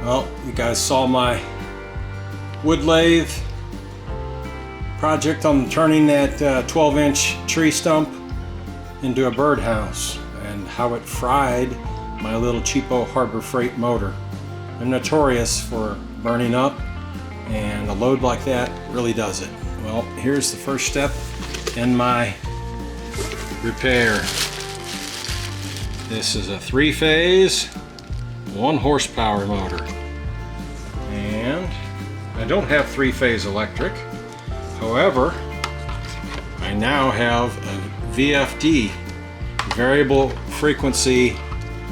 Well, you guys saw my wood lathe project on turning that 12-inch tree stump into a birdhouse and how it fried my little cheapo Harbor Freight motor. I'm notorious for burning up, and a load like that really does it. Well, here's the first step in my repair. This is a 3-phase, 1 horsepower motor. And I don't have 3-phase electric. However, I now have a VFD, variable frequency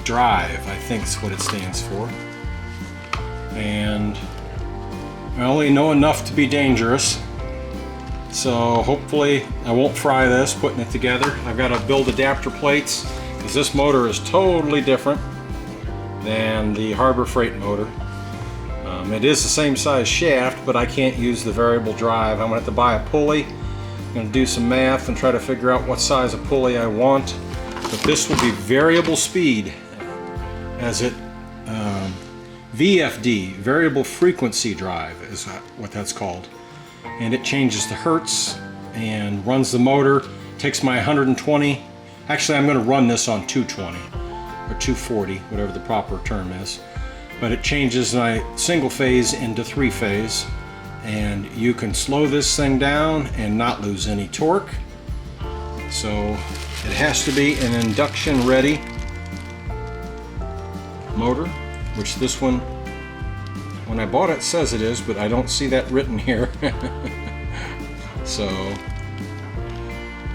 drive, I think is what it stands for. And I only know enough to be dangerous. So hopefully I won't fry this putting it together. I've got to build adapter plates because this motor is totally different than the Harbor Freight motor. It is the same size shaft, but I can't use the variable drive. I'm going to have to buy a pulley. I'm going to do some math and try to figure out what size of pulley I want. But this will be variable speed, as it VFD, variable frequency drive is what that's called. And it changes the hertz and runs the motor, takes my 120. Actually, I'm going to run this on 220 or 240, whatever the proper term is. But it changes my single phase into 3-phase, and you can slow this thing down and not lose any torque. So it has to be an induction ready motor, which this one, when I bought it, says it is, but I don't see that written here. So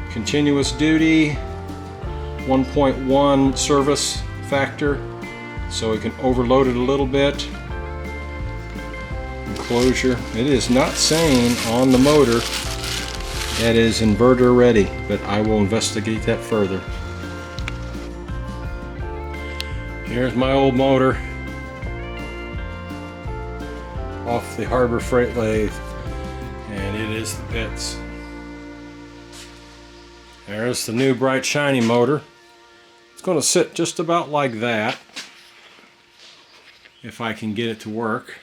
continuous duty, 1.1 service factor, so we can overload it a little bit. Enclosure, it is not saying on the motor that is inverter ready, but I will investigate that further. Here's my old motor off the Harbor Freight lathe, and it is the pits. There's the new bright shiny motor. It's going to sit just about like that if I can get it to work.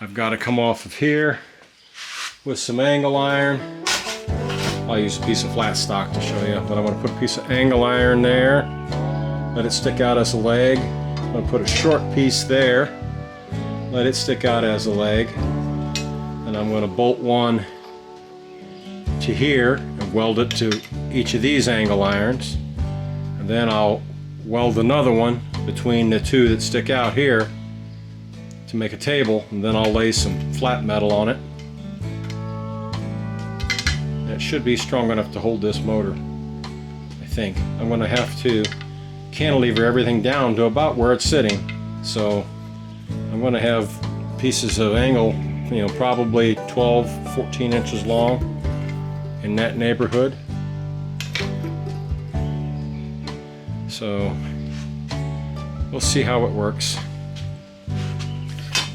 I've got to come off of here with some angle iron. I'll use a piece of flat stock to show you, but I'm going to put a piece of angle iron there, let it stick out as a leg. I'm going to put a short piece there, let it stick out as a leg, and I'm going to bolt one to here and weld it to each of these angle irons, and then I'll weld another one between the two that stick out here to make a table, and then I'll lay some flat metal on it. It should be strong enough to hold this motor, I think. I'm going to have to cantilever everything down to about where it's sitting, so I'm going to have pieces of angle, you know, probably 12-14 inches long, in that neighborhood. So we'll see how it works.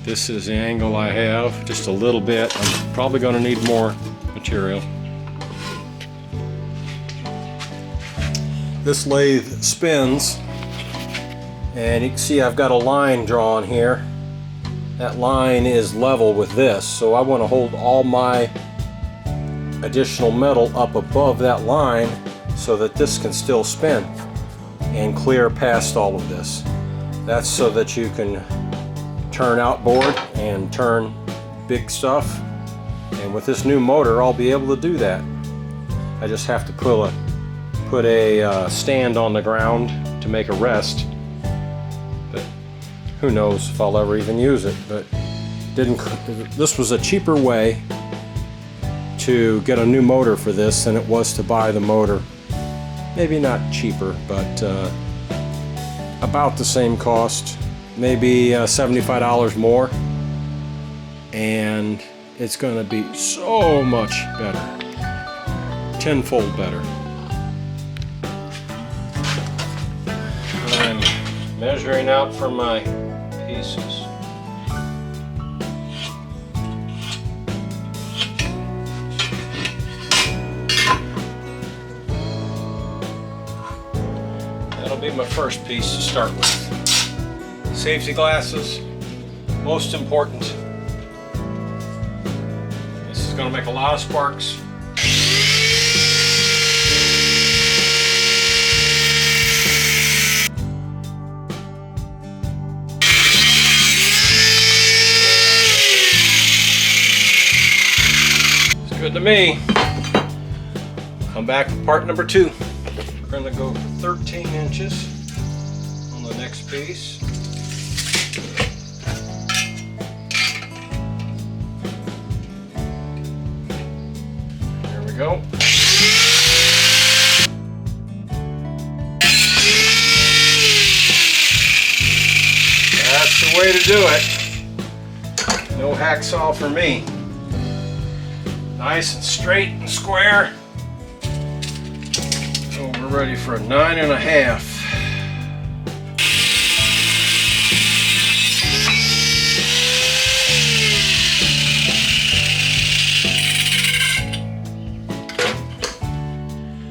This is the angle I have, just a little bit. I'm probably going to need more material. This lathe spins, and you can see I've got a line drawn here. That line is level with this, so I want to hold all my additional metal up above that line so that this can still spin and clear past all of this. That's so that you can turn outboard and turn big stuff, and with this new motor I'll be able to do that. I just have to put a stand on the ground to make a rest, but who knows if I'll ever even use it. But this was a cheaper way to get a new motor for this than it was to buy the motor. Maybe not cheaper, but about the same cost, maybe $75 more, and it's going to be so much better, tenfold better. I'm measuring out for my pieces. That'll be my first piece to start with. Safety glasses, most important. This is going to make a lot of sparks. It's good to me. Come back for part number 2. We're going to go for 13 inches on the next piece. There we go. That's the way to do it. No hacksaw for me. Nice and straight and square. So we're ready for a 9.5.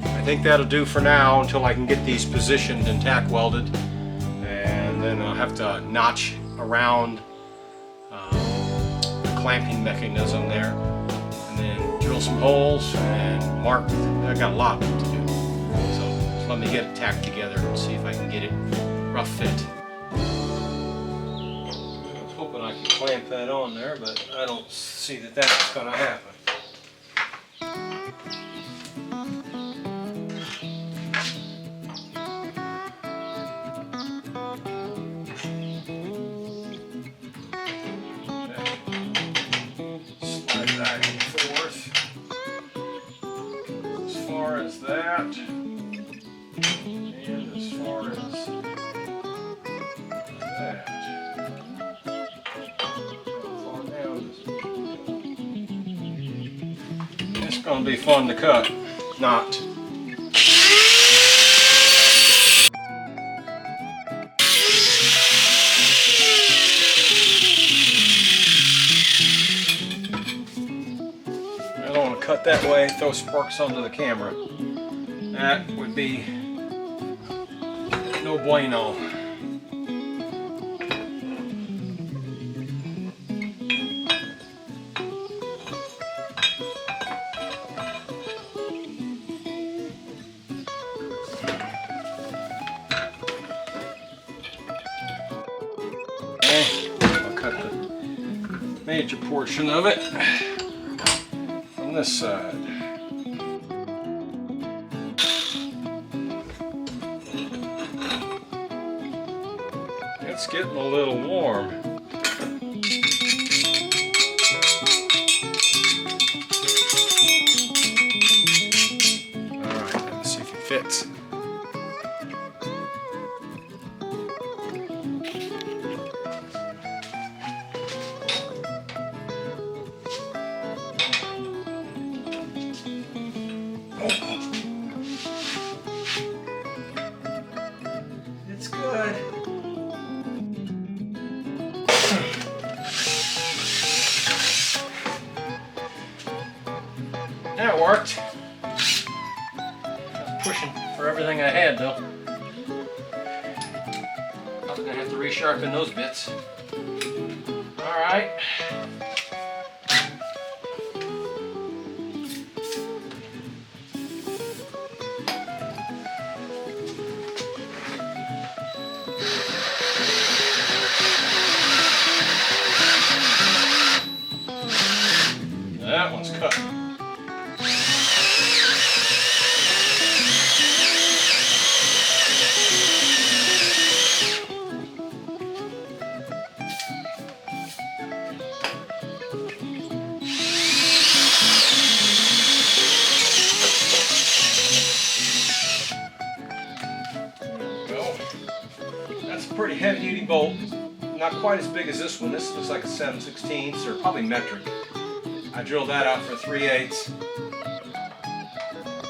I think that'll do for now until I can get these positioned and tack welded, and then I'll have to notch around the clamping mechanism there, and then drill some holes and mark. I got a lot to do, so just let me get it tacked together and see if I can get it rough fit. I was hoping I could clamp that on there, but I don't see that that's going to happen. Back and forth as far as that, and as far as that. How far down is it? It's going to be fun to cut. Not. Cut that way, throw sparks onto the camera. That would be no bueno. Okay, I'll cut the major portion of it this side. It's getting a little warm. Alright, let's see if it fits. It's good. That worked. I was pushing for everything I had though. Probably gonna have to resharpen those bits. Alright. That one's cut. That's a pretty heavy-duty bolt. Not quite as big as this one. This looks like a 7/16 or probably metric. I drilled that out for 3/8.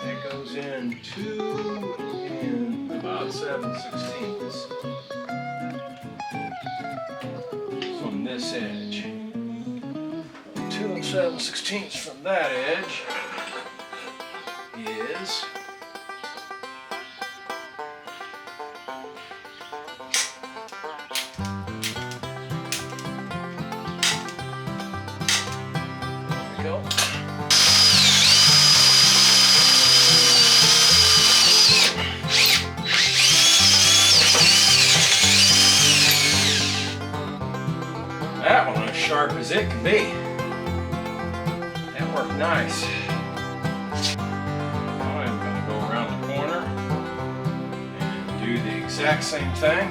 It goes in 2 and about 7/16 from this edge. 2 and 7/16 from that edge is sharp as it can be. That worked nice. I'm going to go around the corner and do the exact same thing.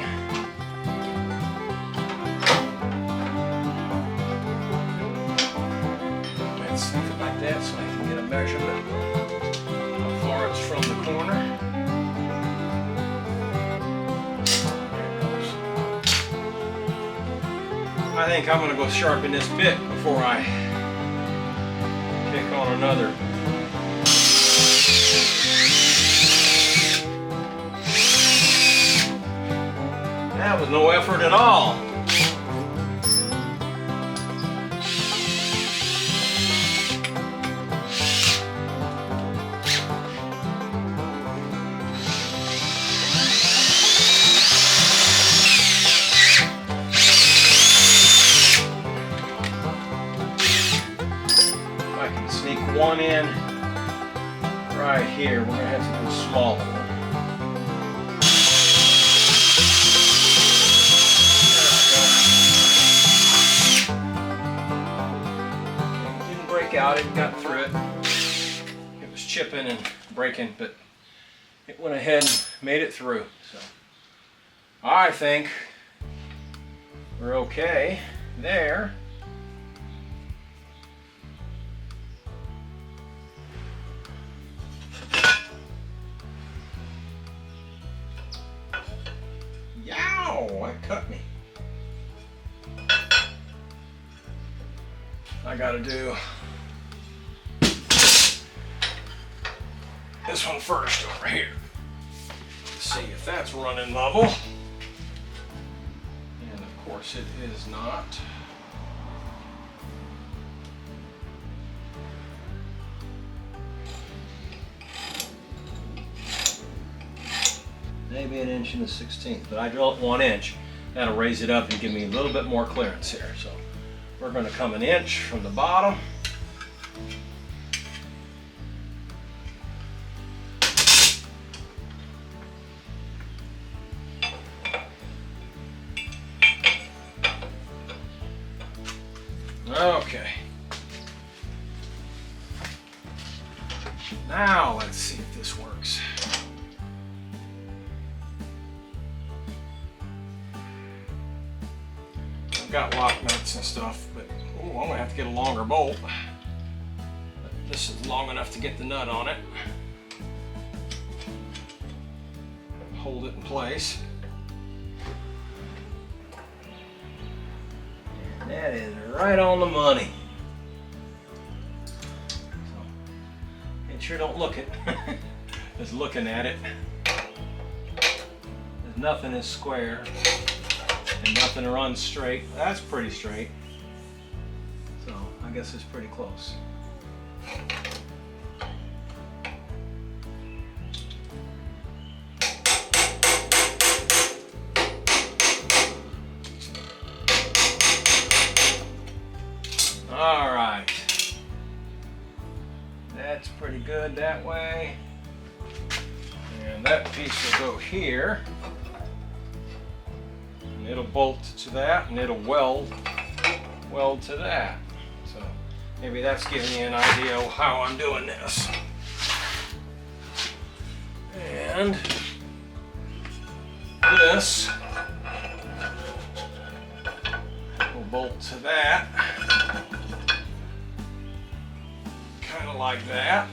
Let's leave it like that so I can get a measurement how far it's from the corner. I think I'm going to go sharpen this bit before I pick on another. That was no effort at all. One in right here. We're going to have to do a smaller one. There we go. It didn't break out, it got through it. It was chipping and breaking, but it went ahead and made it through. So I think we're okay there. That cut me. I gotta do this one first over here. See if that's running level. And of course it is not. Maybe 1 1/16, but I drill it 1 inch. That'll raise it up and give me a little bit more clearance here. So we're going to come 1 inch from the bottom. Okay. Now let's see if this works. Got lock nuts and stuff, but I'm gonna have to get a longer bolt. But this is long enough to get the nut on it. Hold it in place. And that is right on the money. So, and sure don't look it. Just looking at it. There's nothing is square. And nothing runs straight. That's pretty straight. So I guess it's pretty close. All right. That's pretty good that way. And that piece will go here. It'll bolt to that and it'll weld to that. So maybe that's giving you an idea of how I'm doing this. And this will bolt to that. Kind of like that.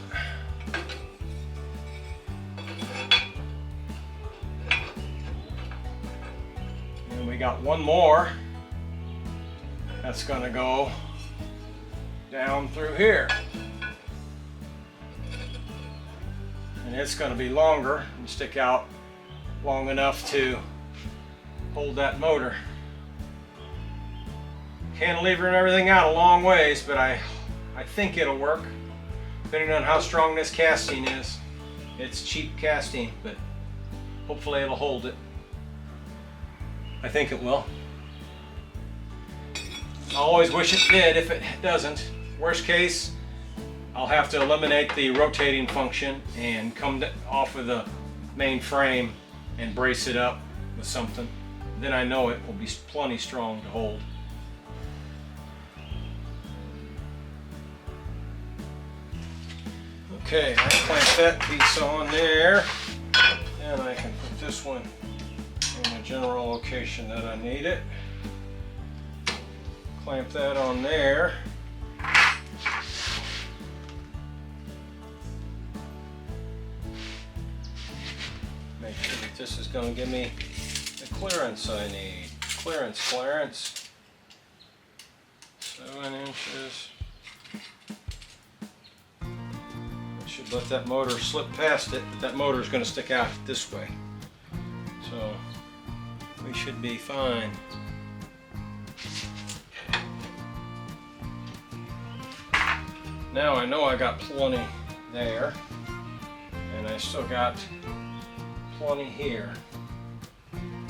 We got one more that's going to go down through here, and it's going to be longer and stick out long enough to hold that motor. Cantilevering everything out a long ways, but I think it'll work depending on how strong this casting is. It's cheap casting, but hopefully it'll hold it. I think it will. I always wish it did. If it doesn't, worst case, I'll have to eliminate the rotating function and come off of the main frame and brace it up with something. Then I know it will be plenty strong to hold. Okay, I clamp that piece on there, and I can put this one in the general location that I need it. Clamp that on there. Make sure that this is going to give me the clearance I need. Clearance. 7 inches. I should let that motor slip past it, but that motor is going to stick out this way. So we should be fine. Now I know I got plenty there, and I still got plenty here. I'm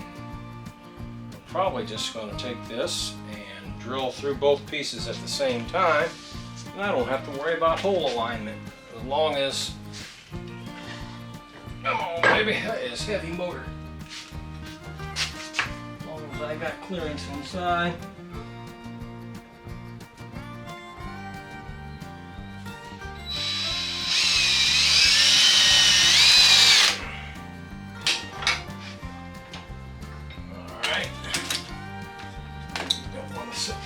probably just going to take this and drill through both pieces at the same time, and I don't have to worry about hole alignment as long as, come on baby, that is heavy motor. As long as I got clearance inside.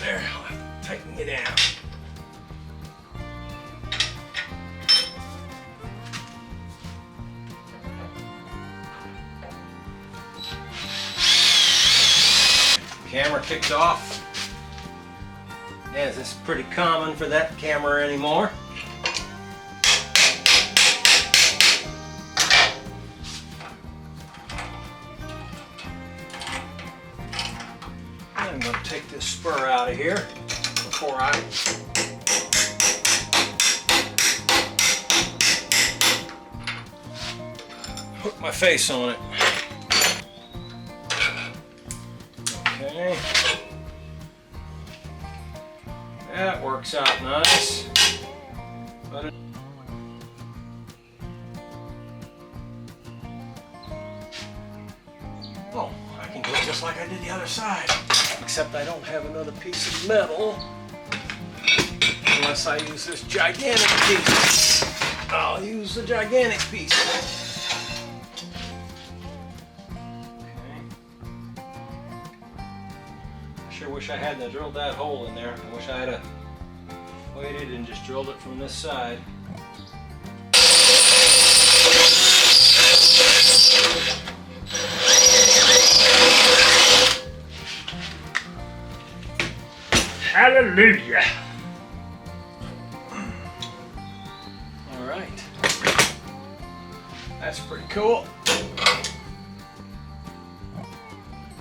There, I'll have to tighten it down. Camera kicked off. Yes, it's pretty common for that camera anymore. I'm going to take this spur out of here before I hook my face on it. Okay. That works out nice. But oh, I can do it just like I did the other side. Except I don't have another piece of metal unless I use this gigantic piece. I'll use the gigantic piece. Okay. I sure wish I hadn't drilled that hole in there. I wish I had waited and just drilled it from this side. Hallelujah! All right, that's pretty cool.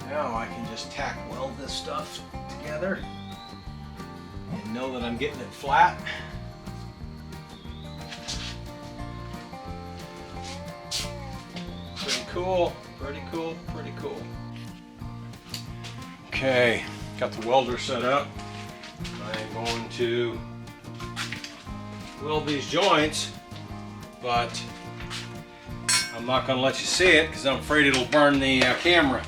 Now I can just tack weld this stuff together and know that I'm getting it flat. Pretty cool, pretty cool, pretty cool. Okay, got the welder set up. I'm going to weld these joints, but I'm not going to let you see it because I'm afraid it'll burn the camera.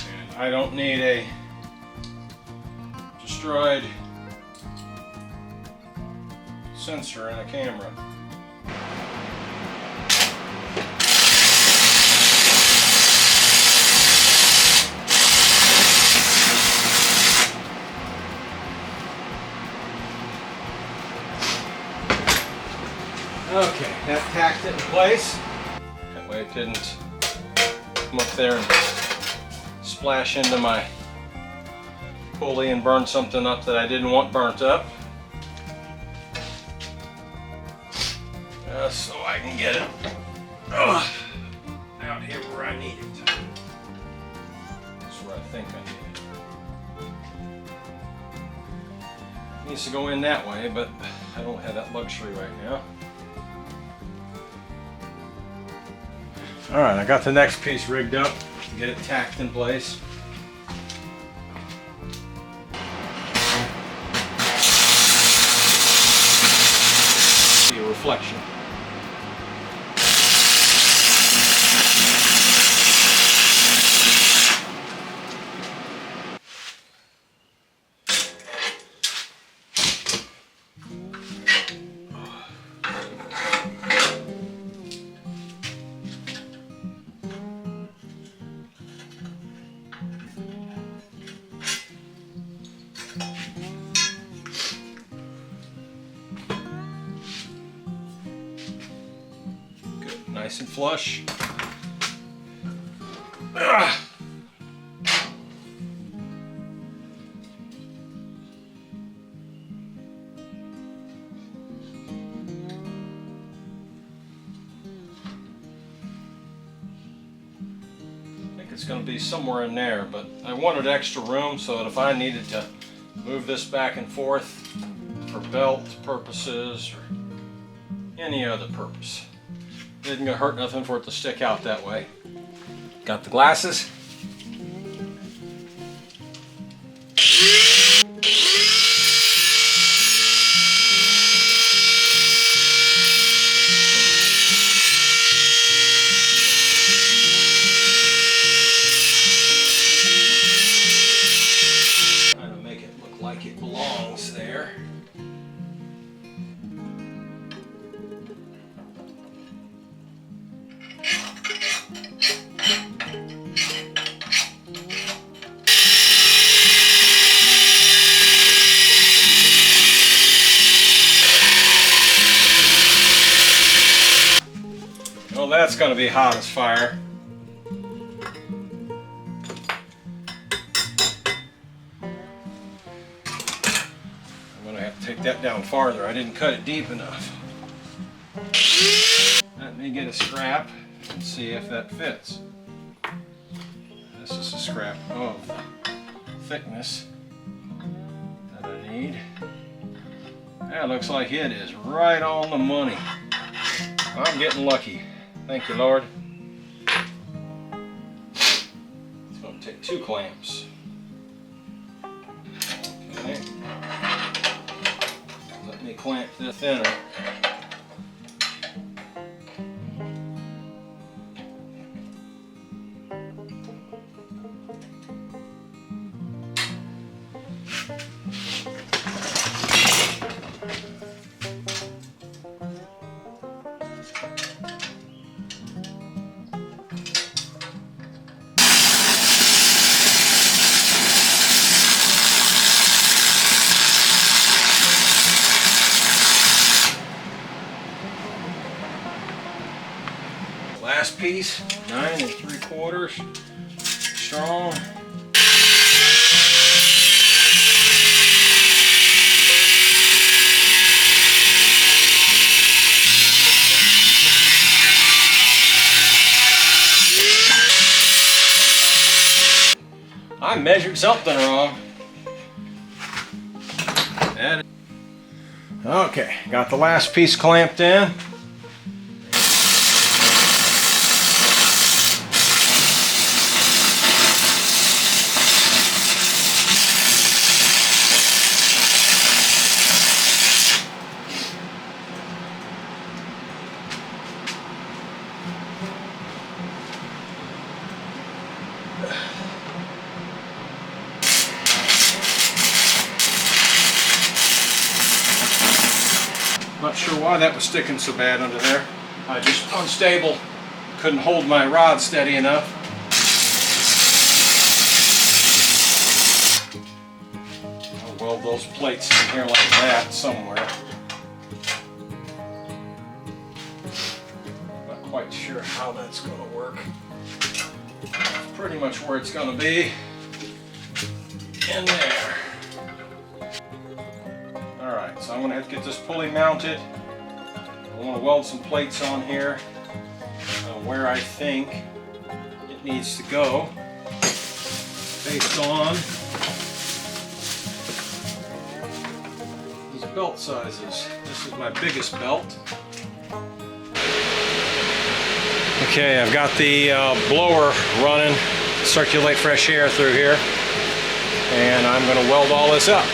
And I don't need a destroyed sensor in a camera. Okay, that tacked it in place. That way it didn't come up there and splash into my pulley and burn something up that I didn't want burnt up. Just so I can get it out here where I need it. That's where I think I need it. It needs to go in that way, but I don't have that luxury right now. Alright, I got the next piece rigged up to get it tacked in place. See a reflection. nice and flush. It's going to be somewhere in there, but I wanted extra room so that if I needed to move this back and forth for belt purposes or any other purpose, it isn't going to hurt nothing for it to stick out that way. Got the glasses. It belongs there. Well, that's going to be hot as fire. Take that down farther. I didn't cut it deep enough. Let me get a scrap and see if that fits. This is a scrap of thickness that I need. That looks like it is right on the money. I'm getting lucky. Thank you, Lord. It's going to take 2 clamps. Okay. Let me clamp this thinner. Last piece, 9 3/4 strong. I measured something wrong. Okay, got the last piece clamped in. Not sure why that was sticking so bad under there. I just unstable, couldn't hold my rod steady enough. I'll weld those plates in here like that somewhere. Not quite sure how that's going to work. That's pretty much where it's going to be. In there. Alright, so I'm going to have to get this pulley mounted. I want to weld some plates on here where I think it needs to go based on these belt sizes. This is my biggest belt. Okay, I've got the blower running to circulate fresh air through here, and I'm going to weld all this up.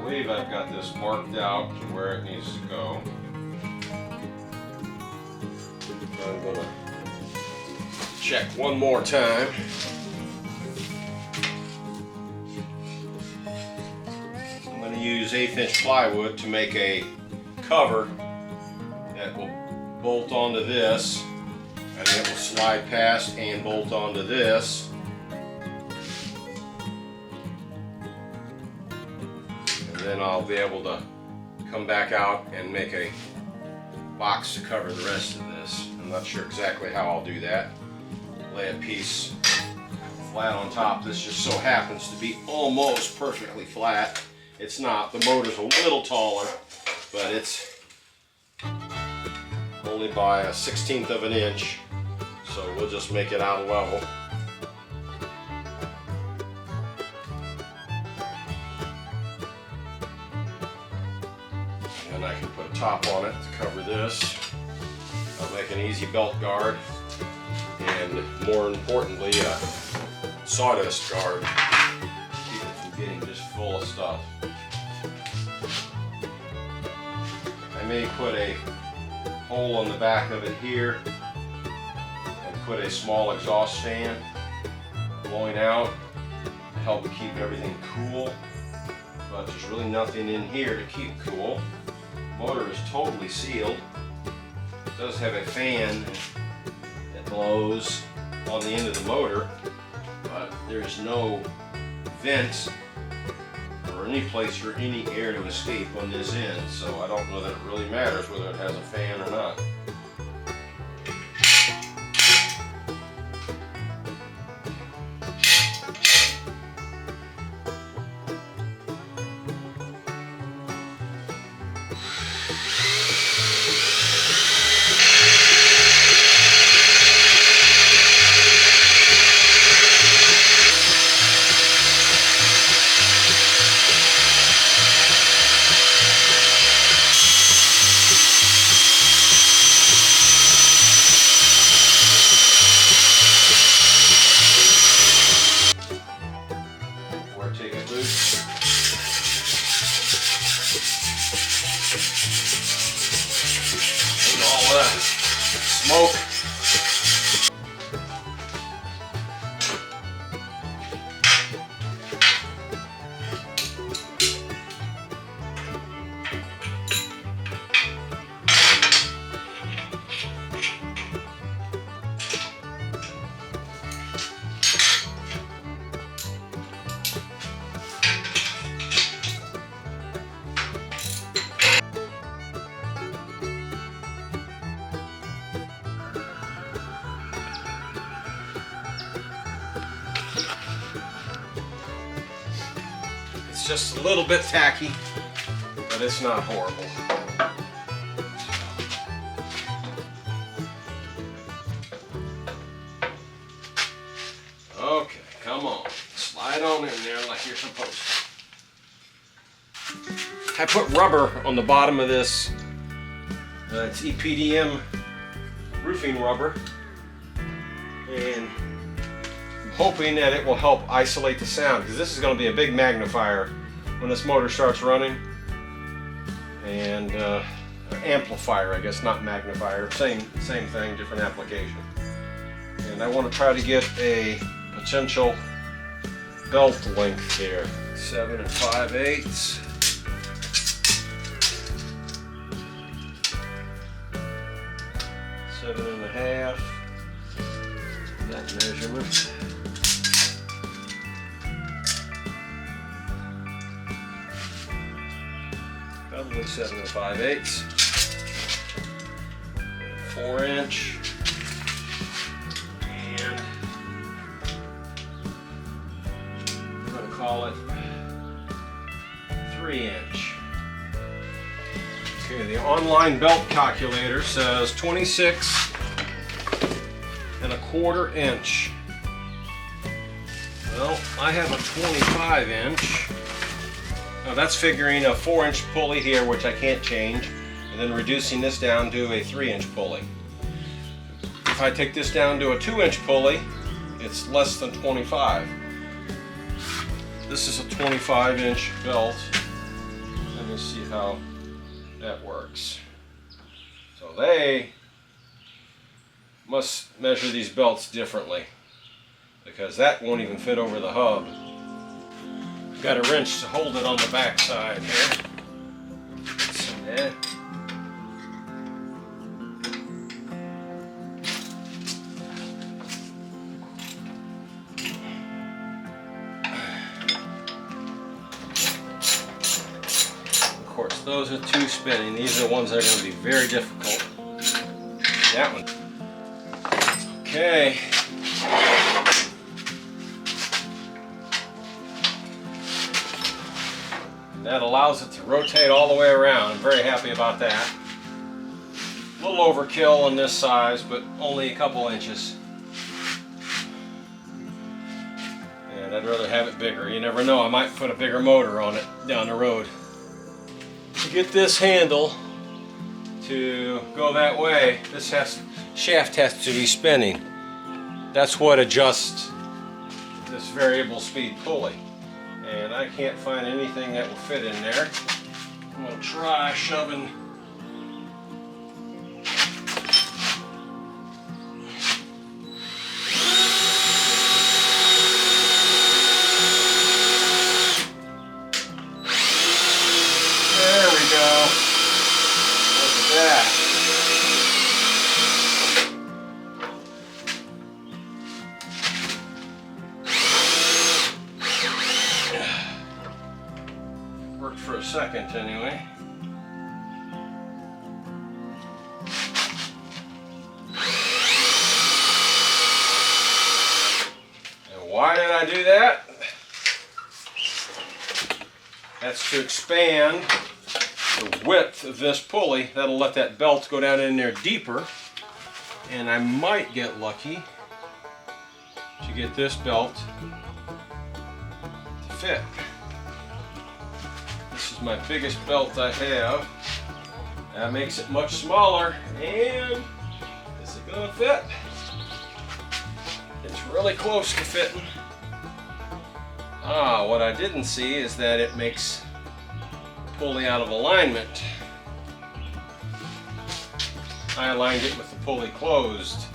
believe I've got this marked out to where it needs to go. I'm going to check one more time. I'm going to use 1/8" plywood to make a cover that will bolt onto this, and it will slide past and bolt onto this. And then I'll be able to come back out and make a box to cover the rest of this. I'm not sure exactly how I'll do that. Lay a piece flat on top. This just so happens to be almost perfectly flat. It's not. The motor's a little taller, but it's only by 1/16 of an inch. So we'll just make it out level. And I can put a top on it to cover this. I'll make an easy belt guard, and more importantly, a sawdust guard. Keep it from getting just full of stuff. I may put a hole on the back of it here and put a small exhaust fan blowing out to help keep everything cool, but there's really nothing in here to keep cool. The motor is totally sealed. It does have a fan that blows on the end of the motor, but there's no vent or any place for any air to escape on this end, so I don't know that it really matters whether it has a fan or not. Smoke. Just a little bit tacky, but it's not horrible. Okay, come on. Slide on in there like you're supposed to. I put rubber on the bottom of this. It's EPDM roofing rubber, and I'm hoping that it will help isolate the sound, because this is going to be a big magnifier when this motor starts running, and amplifier, I guess, not magnifier, same thing, different application. And I want to try to get a potential belt length here, 7 5/8. 7 1/2. That measurement. Probably 7 5/8, 4 inch, and we're going to call it 3 inch. Okay, the online belt calculator says 26 1/4 inch. Well, I have a 25 inch. Now that's figuring a 4 inch pulley here, which I can't change, and then reducing this down to a 3 inch pulley. If I take this down to a 2 inch pulley, it's less than 25. This is a 25 inch belt, me see how that works. So they must measure these belts differently, because that won't even fit over the hub. Got a wrench to hold it on the back side here. See that? Of course, those are two spinning. These are the ones that are going to be very difficult. That one. Okay. That allows it to rotate all the way around. I'm very happy about that. A little overkill on this size, but only a couple inches. And I'd rather have it bigger. You never know, I might put a bigger motor on it down the road. To get this handle to go that way, this shaft has to be spinning. That's what adjusts this variable speed pulley. And I can't find anything that will fit in there. I'm going to try shoving there we go. Look at that. Worked for a second anyway. And why did I do that? That's to expand the width of this pulley. That'll let that belt go down in there deeper. And I might get lucky to get this belt to fit. This is my biggest belt I have. That makes it much smaller, and is it gonna fit? It's really close to fitting. What I didn't see is that it makes the pulley out of alignment. I aligned it with the pulley closed.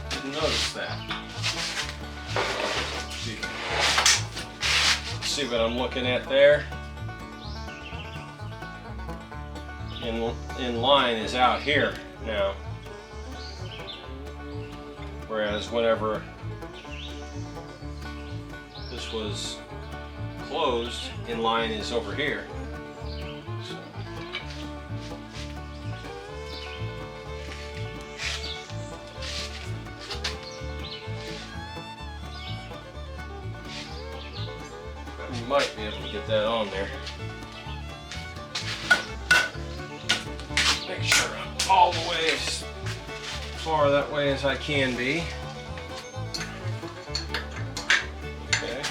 Didn't notice that. See what I'm looking at there? In line is out here now. Whereas whenever this was closed, in line is over here. So. You might be able to get that on there. Make sure I'm all the way as far that way as I can be. Okay.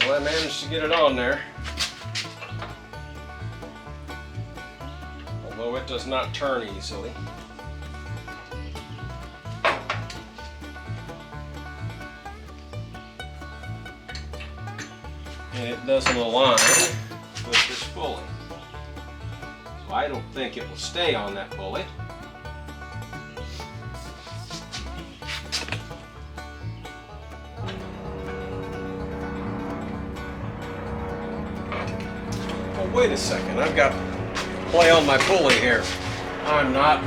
Well, I managed to get it on there. Although it does not turn easily. And it doesn't align with this pulley. So I don't think it will stay on that pulley. Oh, wait a second, I've got play on my pulley here. I'm not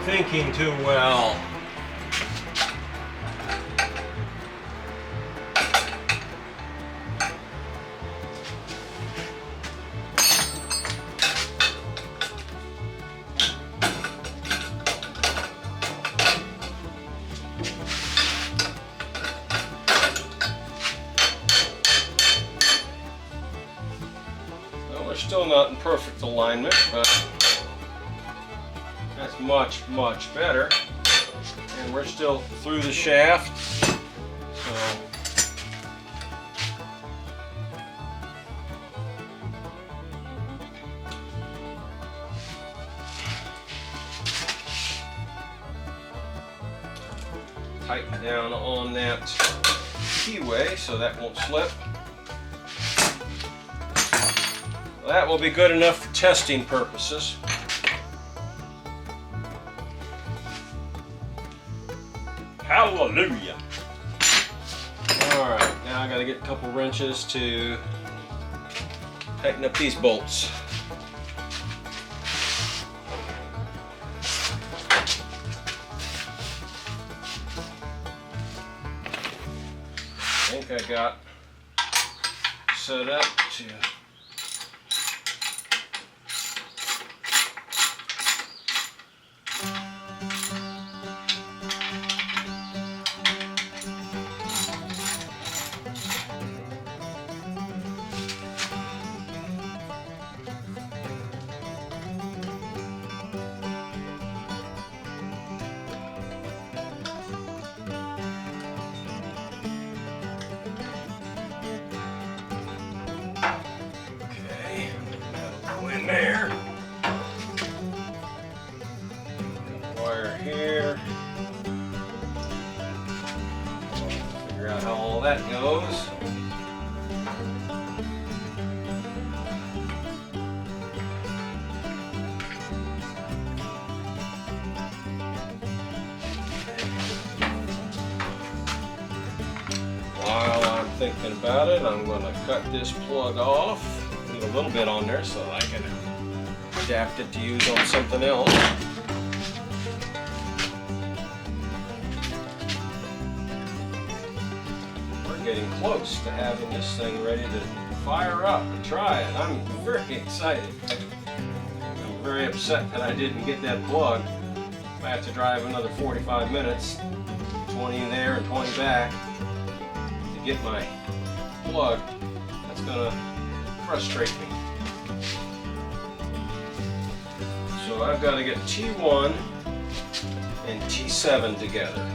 thinking too well. Still not in perfect alignment, but that's much, much better. And we're still through the shaft. So tighten down on that keyway so that won't slip. That will be good enough for testing purposes. Hallelujah! Alright, now I gotta get a couple wrenches to tighten up these bolts. I think I got set up to there. Wire here. Figure out how all that goes. While I'm thinking about it, I'm going to cut this plug off. Leave a little bit on there so that I can adapt it to use on something else. We're getting close to having this thing ready to fire up and try it. I'm very excited. I'm very upset that I didn't get that plug. I have to drive another 45 minutes, 20 there and 20 back to get my plug. That's gonna frustrate me. So I've got to get T1 and T7 together.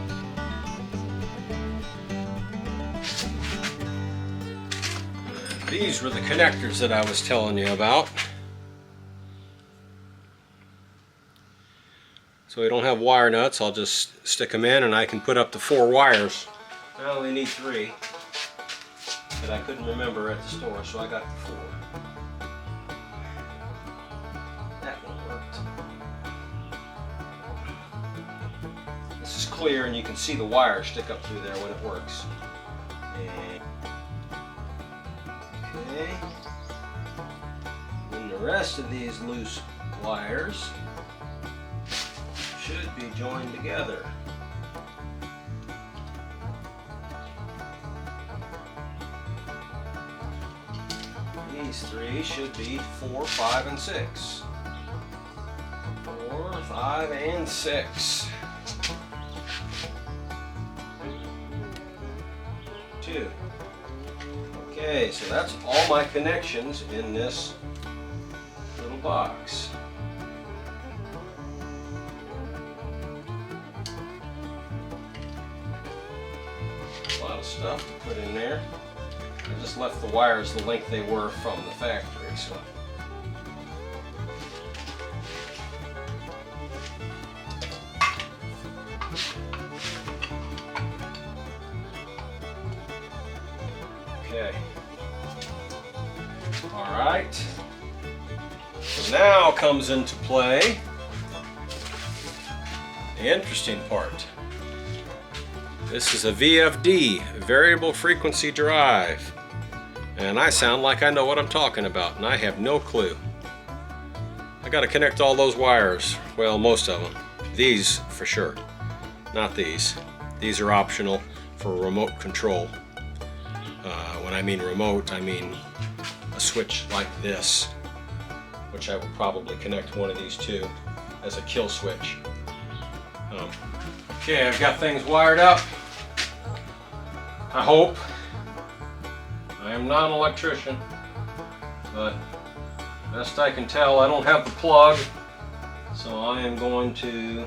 These were the connectors that I was telling you about. So we don't have wire nuts, I'll just stick them in and I can put up to 4 wires. I only need 3. That I couldn't remember at the store, so I got the 4. That one worked. This is clear and you can see the wire stick up through there when it works. And okay. And the rest of these loose wires should be joined together. These 3 should be 4, 5, and 6. 4, 5, and 6. 2. Okay, so that's all my connections in this little box. A lot of stuff to put in there. I just left the wires the length they were from the factory, so. Okay. All right. So now comes into play the interesting part. This is a VFD, variable frequency drive. And I sound like I know what I'm talking about, and I have no clue. I gotta connect all those wires. Well, most of them. These, for sure. Not these. These are optional for remote control. When I mean remote, I mean a switch like this, which I would probably connect one of these two as a kill switch. Okay, I've got things wired up. I hope. I am not an electrician, but best I can tell, I don't have the plug, so I am going to